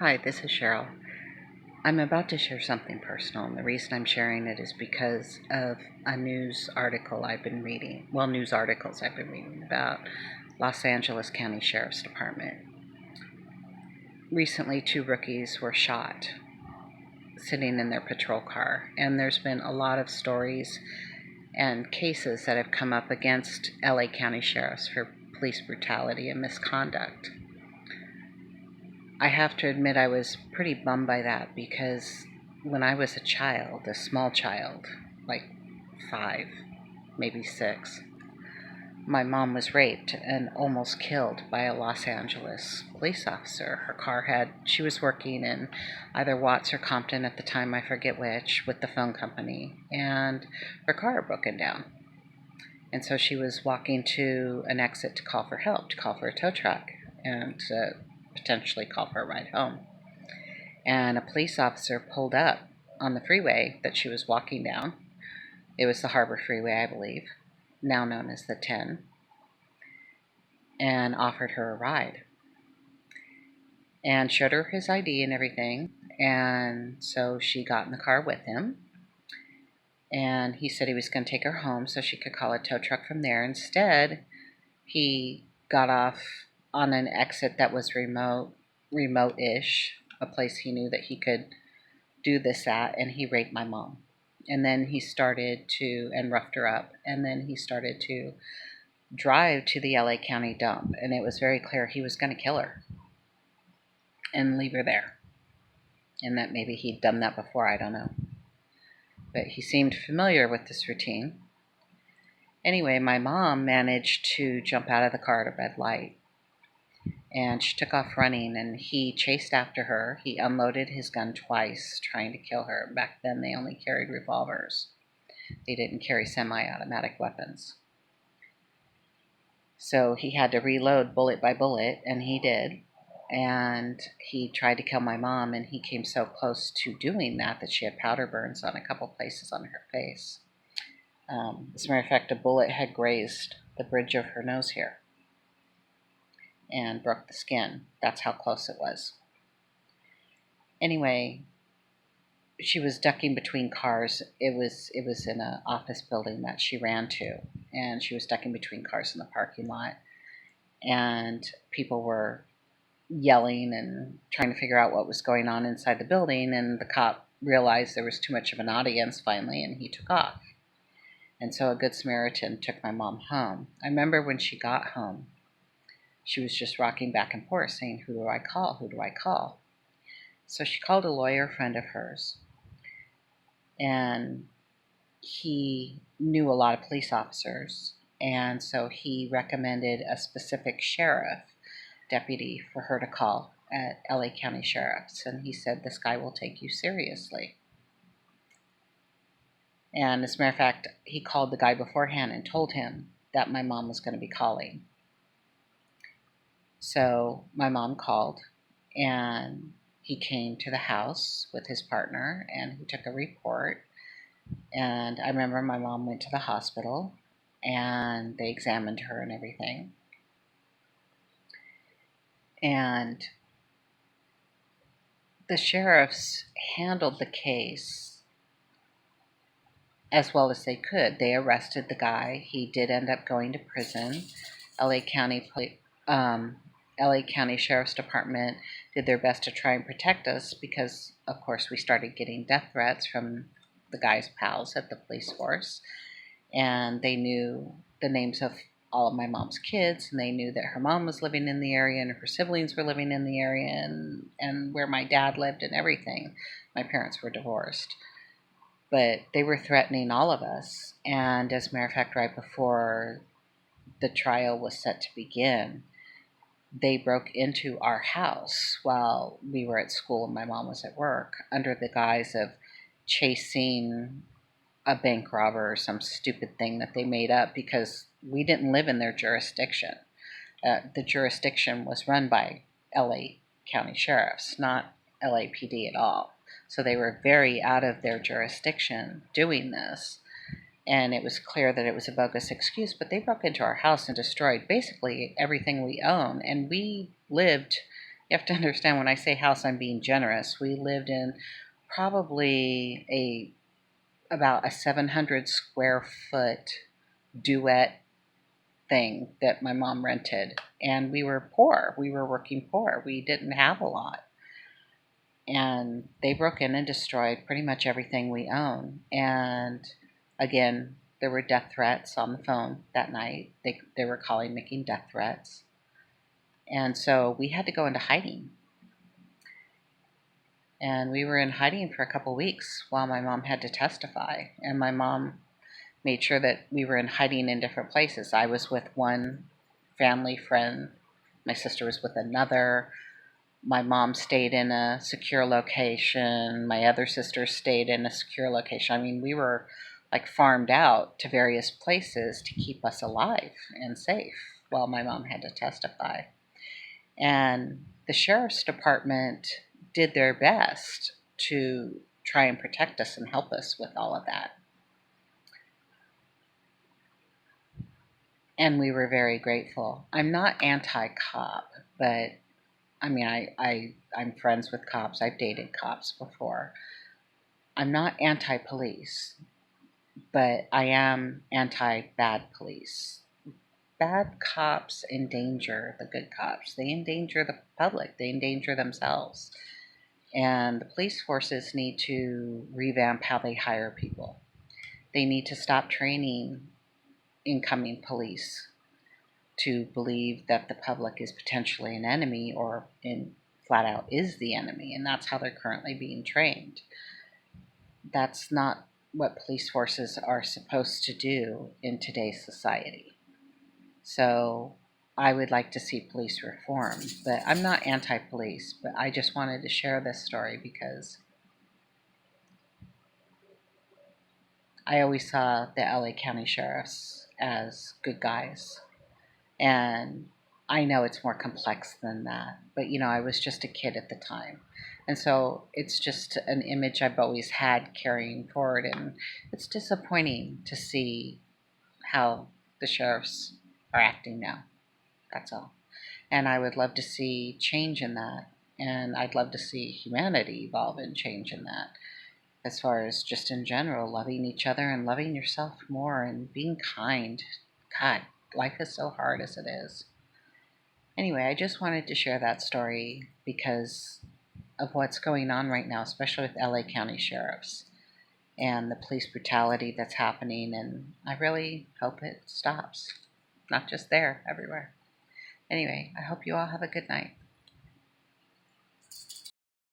Hi, this is Cheryl. I'm about to share something personal, and the reason I'm sharing it is because of a news article I've been reading. Well, news articles I've been reading about Los Angeles County Sheriff's Department. Recently, 2 rookies were shot sitting in their patrol car, and there's been a lot of stories and cases that have come up against LA County sheriffs for police brutality and misconduct. I have to admit I was pretty bummed by that because when I was a child, a small child, like 5, maybe 6, my mom was raped and almost killed by a Los Angeles police officer. She was working in either Watts or Compton at the time, I forget which, with the phone company, and her car had broken down. And so she was walking to an exit to call for help, to call for a tow truck, and to potentially call for a ride home. And a police officer pulled up on the freeway that she was walking down. It was the Harbor Freeway, I believe, now known as the 10, and offered her a ride. And showed her his ID and everything. And so she got in the car with him. And he said he was going to take her home so she could call a tow truck from there. Instead, he got off on an exit that was remote-ish, a place he knew that he could do this at, and he raped my mom. And then he started to, and roughed her up, and then he started to drive to the LA County dump, and it was very clear he was going to kill her and leave her there. And that maybe he'd done that before, I don't know. But he seemed familiar with this routine. Anyway, my mom managed to jump out of the car at a red light, and she took off running, and he chased after her. He unloaded his gun twice, trying to kill her. Back then, they only carried revolvers. They didn't carry semi-automatic weapons. So he had to reload bullet by bullet, and he did. And he tried to kill my mom, and he came so close to doing that she had powder burns on a couple places on her face. As a matter of fact, a bullet had grazed the bridge of her nose hair and broke the skin. That's how close it was. Anyway, she was ducking between cars. It was in an office building that she ran to, and she was ducking between cars in the parking lot, and people were yelling and trying to figure out what was going on inside the building, and the cop realized there was too much of an audience finally, and he took off. And so a good Samaritan took my mom home. I remember when she got home, she was just rocking back and forth saying, "Who do I call? Who do I call?" So she called a lawyer friend of hers, and he knew a lot of police officers, and so he recommended a specific sheriff deputy for her to call at LA County Sheriff's, and he said, "This guy will take you seriously." And as a matter of fact, he called the guy beforehand and told him that my mom was going to be calling. So my mom called, and he came to the house with his partner, and he took a report. And I remember my mom went to the hospital, and they examined her and everything. And the sheriffs handled the case as well as they could. They arrested the guy. He did end up going to prison. LA County Sheriff's Department did their best to try and protect us because, of course, we started getting death threats from the guy's pals at the police force. And they knew the names of all of my mom's kids, and they knew that her mom was living in the area and her siblings were living in the area, and where my dad lived and everything. My parents were divorced. But they were threatening all of us. And as a matter of fact, right before the trial was set to begin, they broke into our house while we were at school and my mom was at work under the guise of chasing a bank robber or some stupid thing that they made up because we didn't live in their jurisdiction. The jurisdiction was run by LA County Sheriffs, not LAPD at all. So they were very out of their jurisdiction doing this. And it was clear that it was a bogus excuse, but they broke into our house and destroyed basically everything we own. And we lived You have to understand, when I say house, I'm being generous. We lived in probably about a 700 square foot duet thing that my mom rented. And we were poor. We were working poor. We didn't have a lot. And they broke in and destroyed pretty much everything we own. And again, there were death threats on the phone that night. They were calling, making death threats. And so we had to go into hiding. And we were in hiding for a couple weeks while my mom had to testify. And my mom made sure that we were in hiding in different places. I was with one family friend. My sister was with another. My mom stayed in a secure location. My other sister stayed in a secure location. I mean, we were like farmed out to various places to keep us alive and safe while my mom had to testify. And the sheriff's department did their best to try and protect us and help us with all of that. And we were very grateful. I'm not anti-cop, but I mean, I'm friends with cops. I've dated cops before. I'm not anti-police, but I am anti-bad police. Bad cops endanger the good cops. They endanger the public. They endanger themselves. And the police forces need to revamp how they hire people. They need to stop training incoming police to believe that the public is potentially an enemy, or in flat out is the enemy, and that's how they're currently being trained. That's not what police forces are supposed to do in today's society. So I would like to see police reform, but I'm not anti-police, but I just wanted to share this story because I always saw the LA County sheriffs as good guys. And I know it's more complex than that, but I was just a kid at the time. And so it's just an image I've always had carrying forward, and it's disappointing to see how the sheriffs are acting now. That's all. And I would love to see change in that, and I'd love to see humanity evolve and change in that. As far as just in general, loving each other and loving yourself more and being kind. God, life is so hard as it is. Anyway, I just wanted to share that story because of what's going on right now, especially with LA County sheriffs and the police brutality that's happening. And I really hope it stops. Not just there, everywhere. Anyway, I hope you all have a good night.